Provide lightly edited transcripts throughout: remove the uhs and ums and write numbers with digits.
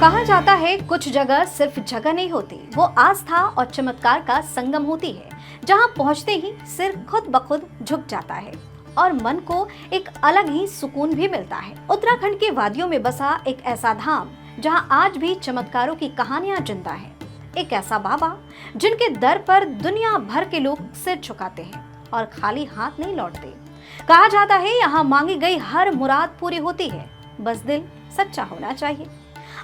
कहा जाता है कुछ जगह सिर्फ जगह नहीं होती, वो आस्था और चमत्कार का संगम होती है, जहां पहुंचते ही सिर खुद ब खुद झुक जाता है और मन को एक अलग ही सुकून भी मिलता है। उत्तराखंड के वादियों में बसा एक ऐसा धाम जहां आज भी चमत्कारों की कहानियां जिंदा है। एक ऐसा बाबा जिनके दर पर दुनिया भर के लोग सिर झुकाते हैं और खाली हाथ नहीं लौटते। कहा जाता है यहाँ मांगी गई हर मुराद पूरी होती है, बस दिल सच्चा होना चाहिए।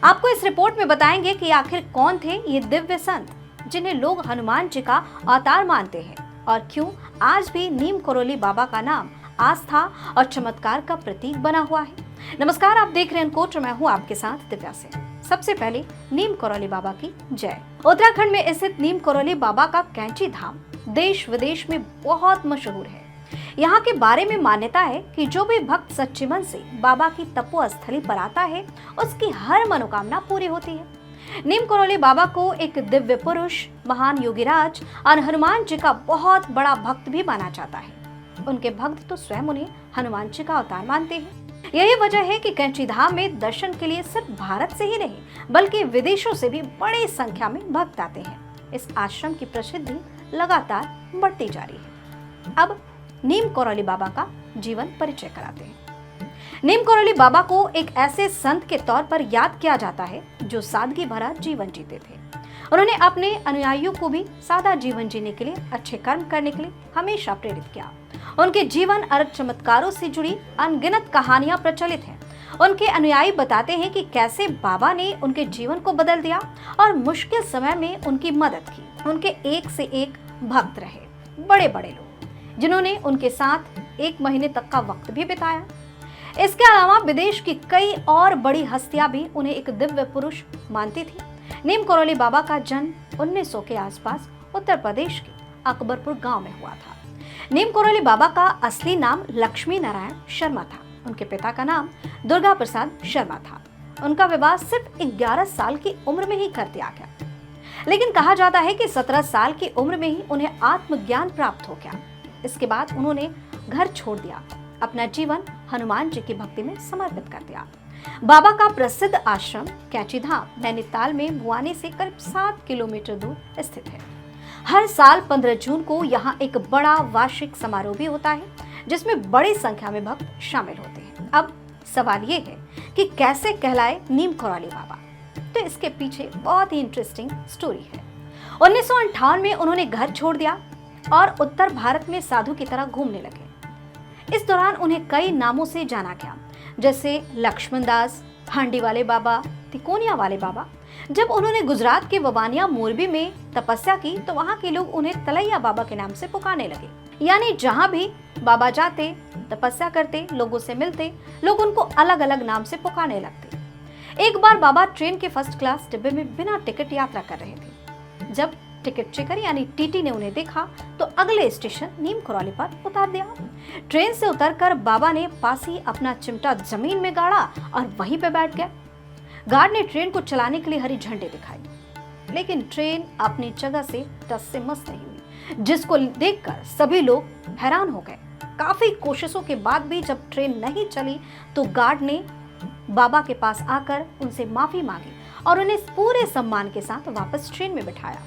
आपको इस रिपोर्ट में बताएंगे कि आखिर कौन थे ये दिव्य संत जिन्हें लोग हनुमान जी का अवतार मानते हैं और क्यों आज भी नीम करोली बाबा का नाम आस्था और चमत्कार का प्रतीक बना हुआ है। नमस्कार, आप देख रहे हैं अनकोट, मैं हूँ आपके साथ दिव्या से। सबसे पहले नीम करोली बाबा की जय। उत्तराखंड में स्थित नीम करोली बाबा का कैंची धाम देश विदेश में बहुत मशहूर है। यहाँ के बारे में मान्यता है कि जो भी भक्त सच्चे मन से बाबा की तपोस्थली पर आता है, उसकी हर मनोकामना पूरी होती है। नीम करोली बाबा को एक दिव्य पुरुष, महान योगीराज और हनुमान जी का बहुत बड़ा भक्त भी माना जाता है। उनके भक्त तो स्वयं उन्हें हनुमान जी का अवतार मानते हैं। यही वजह है कि कैंची धाम में दर्शन के लिए सिर्फ भारत से ही नहीं बल्कि विदेशों से भी बड़ी संख्या में भक्त आते हैं। इस आश्रम की प्रसिद्धि लगातार बढ़ती जा रही है। अब नीम करोली बाबा का जीवन परिचय कराते हैं। नीम करोली बाबा को एक ऐसे संत के तौर पर याद किया जाता है जो सादगी भरा जीवन जीते थे। उन्होंने अपने अनुयायियों को भी सादा जीवन जीने के लिए, अच्छे कर्म करने के लिए हमेशा प्रेरित किया। उनके जीवन और चमत्कारों से जुड़ी अनगिनत कहानियां प्रचलित हैं। उनके अनुयायी बताते हैं कि कैसे बाबा ने उनके जीवन को बदल दिया और मुश्किल समय में उनकी मदद की। उनके एक से एक भक्त रहे, बड़े बड़े लोग जिन्होंने उनके साथ 1 महीने तक का वक्त भी बिताया। इसके अलावा विदेश की कई और बड़ी हस्तियां भी उन्हें एक दिव्य पुरुष मानती थी। नीम करोली बाबा का जन्म 1900 के आसपास उत्तर प्रदेश के अकबरपुर गांव में हुआ था। नीम करोली बाबा का असली नाम लक्ष्मी नारायण शर्मा था। उनके पिता का नाम दुर्गा प्रसाद शर्मा था। उनका विवाह सिर्फ 11 साल की उम्र में ही कर दिया गया, लेकिन कहा जाता है कि 17 साल की उम्र में ही उन्हें आत्मज्ञान प्राप्त हो गया। इसके बाद उन्होंने घर छोड़ दिया, अपना जीवन हनुमान जी की भक्ति में समर्पित कर दिया। बाबा का प्रसिद्ध आश्रम कैंची धाम नैनीताल में भुवानी से करीब 7 किलोमीटर दूर स्थित है। हर साल 15 जून को यहाँ एक बड़ा वार्षिक समारोह भी होता है, जिसमें बड़ी संख्या में भक्त शामिल होते हैं। अब सवाल ये है कि कैसे कहलाए नीम करोली बाबा, तो इसके पीछे बहुत ही इंटरेस्टिंग स्टोरी है। 1958 में उन्होंने घर छोड़ दिया और उत्तर भारत में साधु की तरह घूमने लगे। इस दौरान उन्हें कई नामों से जाना गया, जैसे लक्ष्मण दास, हांडी वाले बाबा, तिकोनिया वाले बाबा। जब उन्होंने गुजरात के ववानिया मोरबी में तपस्या की तो वहाँ के लोग उन्हें तलैया बाबा के नाम से पुकारने लगे। यानी जहाँ भी बाबा जाते, तपस्या करते, लोगों से मिलते, लोग उनको अलग अलग नाम से पुकारने लगते। एक बार बाबा ट्रेन के फर्स्ट क्लास डिब्बे में बिना टिकट यात्रा कर रहे थे। जब टिकट चेकर यानी टीटी ने उन्हें देखा तो अगले स्टेशन नीम करोली पर उतार दिया। ट्रेन से उतरकर बाबा ने पास ही अपना चिमटा जमीन में गाड़ा और वहीं पे बैठ गए। गार्ड ने ट्रेन को चलाने के लिए हरी झंडी दिखाई, लेकिन ट्रेन अपनी जगह से टस से मस नहीं हुई, जिसको देखकर सभी लोग हैरान हो गए। काफी कोशिशों के बाद भी जब ट्रेन नहीं चली तो गार्ड ने बाबा के पास आकर उनसे माफी मांगी और उन्हें पूरे सम्मान के साथ वापस ट्रेन में बिठाया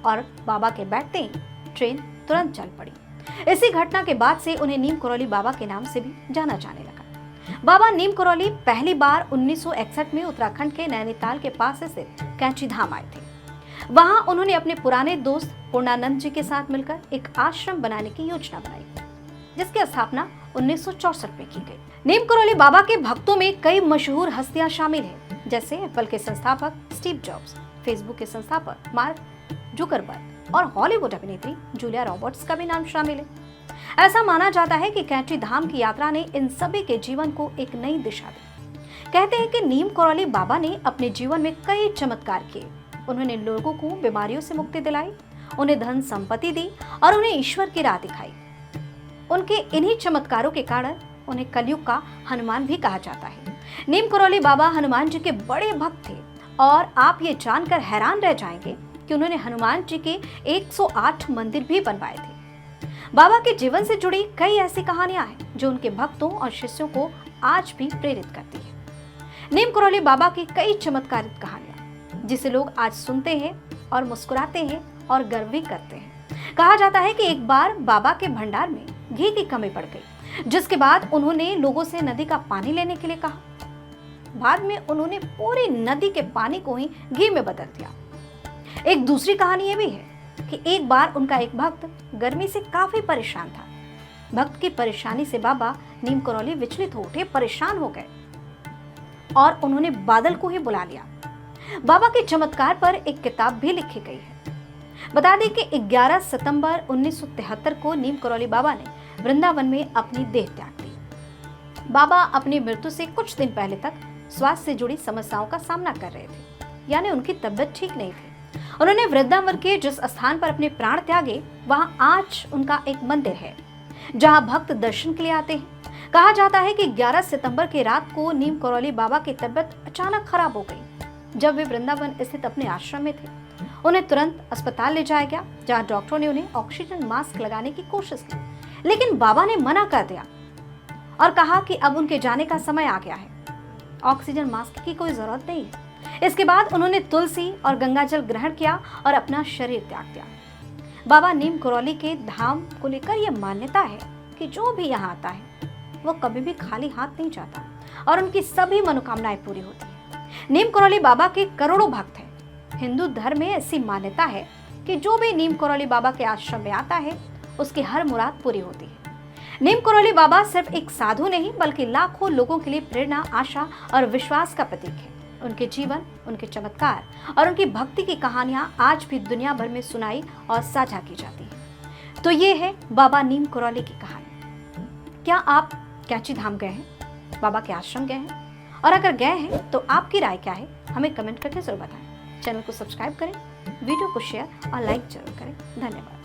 और बाबा के बैठते ही ट्रेन तुरंत चल पड़ी। इसी घटना के बाद से उन्हें नीम करोली बाबा के नाम से भी जाना जाने लगा। बाबा नीम करोली पहली बार 1961 में उत्तराखंड के नैनीताल के पास से कैंची धाम आए थे। वहां उन्होंने अपने पुराने दोस्त पूर्णानंद जी के साथ मिलकर एक आश्रम बनाने की योजना बनाई, जिसकी स्थापना 1964 में की गई। नीम करोली बाबा के भक्तों में कई मशहूर हस्तियां शामिल हैं, जैसे एप्पल के संस्थापक स्टीव जॉब्स, फेसबुक के संस्थापक मार्क जुकरबर्ग और हॉलीवुड अभिनेत्री जूलिया रॉबर्ट्स का भी नाम शामिल है। ऐसा माना जाता है कि कैंची धाम की यात्रा ने इन सभी के जीवन को एक नई दिशा दी। कहते हैं कि नीम करोली बाबा ने अपने जीवन में कई चमत्कार किए। उन्होंने लोगों को बीमारियों से मुक्ति दिलाई, उन्हें धन संपत्ति दी और उन्हें ईश्वर की राह दिखाई। उनके इन्हीं चमत्कारों के कारण उन्हें कलयुग का हनुमान भी कहा जाता है। नीम करोली बाबा हनुमान जी के बड़े भक्त थे और आप ये जानकर हैरान रह जाएंगे कि उन्होंने हनुमान जी के 108 मंदिर भी बनवाए थे। बाबा के जीवन से जुड़ी कई ऐसी कहानियां हैं जो उनके भक्तों और शिष्यों को आज भी प्रेरित करती है। नीम करौली बाबा की कई चमत्कारिक कहानियां जिसे लोग आज सुनते हैं और मुस्कुराते हैं और गर्व भी करते हैं। कहा जाता है कि एक बार बाबा के भंडार में घी की कमी पड़ गई, जिसके बाद उन्होंने लोगों से नदी का पानी लेने के लिए कहा। बाद में उन्होंने पूरी नदी के पानी को ही घी में बदल दिया। एक दूसरी कहानी ये भी है कि एक बार उनका एक भक्त गर्मी से काफी परेशान था। भक्त की परेशानी से बाबा नीम करौली विचलित हो उठे, परेशान हो गए और उन्होंने बादल को ही बुला लिया। बाबा के चमत्कार पर एक किताब भी लिखी गई है। बता दें कि 11 सितंबर 1973 को नीम करौली बाबा ने वृंदावन में अपनी देह त्याग दी। बाबा अपनी मृत्यु से कुछ दिन पहले तक स्वास्थ्य से जुड़ी समस्याओं का सामना कर रहे थे, यानी उनकी तबीयत ठीक नहीं थी। उन्होंने वृंदावन के जिस स्थान पर अपने प्राण त्यागे, वहां आज उनका एक मंदिर है जहां भक्त दर्शन के लिए आते हैं। कहा जाता है कि 11 सितंबर की रात को नीम करौली बाबा की तबीयत अचानक खराब हो गई। जब वे वृंदावन स्थित अपने आश्रम में थे, उन्हें तुरंत अस्पताल ले जाया गया, जहां डॉक्टरों ने उन्हें ऑक्सीजन मास्क लगाने की कोशिश की, लेकिन बाबा ने मना कर दिया और कहा कि अब उनके जाने का समय आ गया है, ऑक्सीजन मास्क की कोई जरूरत नहीं है। इसके बाद उन्होंने तुलसी और गंगाजल ग्रहण किया और अपना शरीर त्याग दिया। बाबा नीम करौली के धाम को लेकर यह मान्यता है कि जो भी यहाँ आता है वो कभी भी खाली हाथ नहीं जाता और उनकी सभी मनोकामनाएं पूरी होती है। नीम करौली बाबा के करोड़ों भक्त हैं। हिंदू धर्म में ऐसी मान्यता है कि जो भी नीम करौली बाबा के आश्रम में आता है उसकी हर मुराद पूरी होती है। नीम करौली बाबा सिर्फ एक साधु नहीं बल्कि लाखों लोगों के लिए प्रेरणा, आशा और विश्वास का प्रतीक है। उनके जीवन, उनके चमत्कार और उनकी भक्ति की कहानियां आज भी दुनिया भर में सुनाई और साझा की जाती है। तो ये है बाबा नीम करौली की कहानी। क्या आप कैंची धाम गए हैं, बाबा के आश्रम गए हैं? और अगर गए हैं तो आपकी राय क्या है, हमें कमेंट करके जरूर बताएं। चैनल को सब्सक्राइब करें, वीडियो को शेयर और लाइक जरूर करें। धन्यवाद।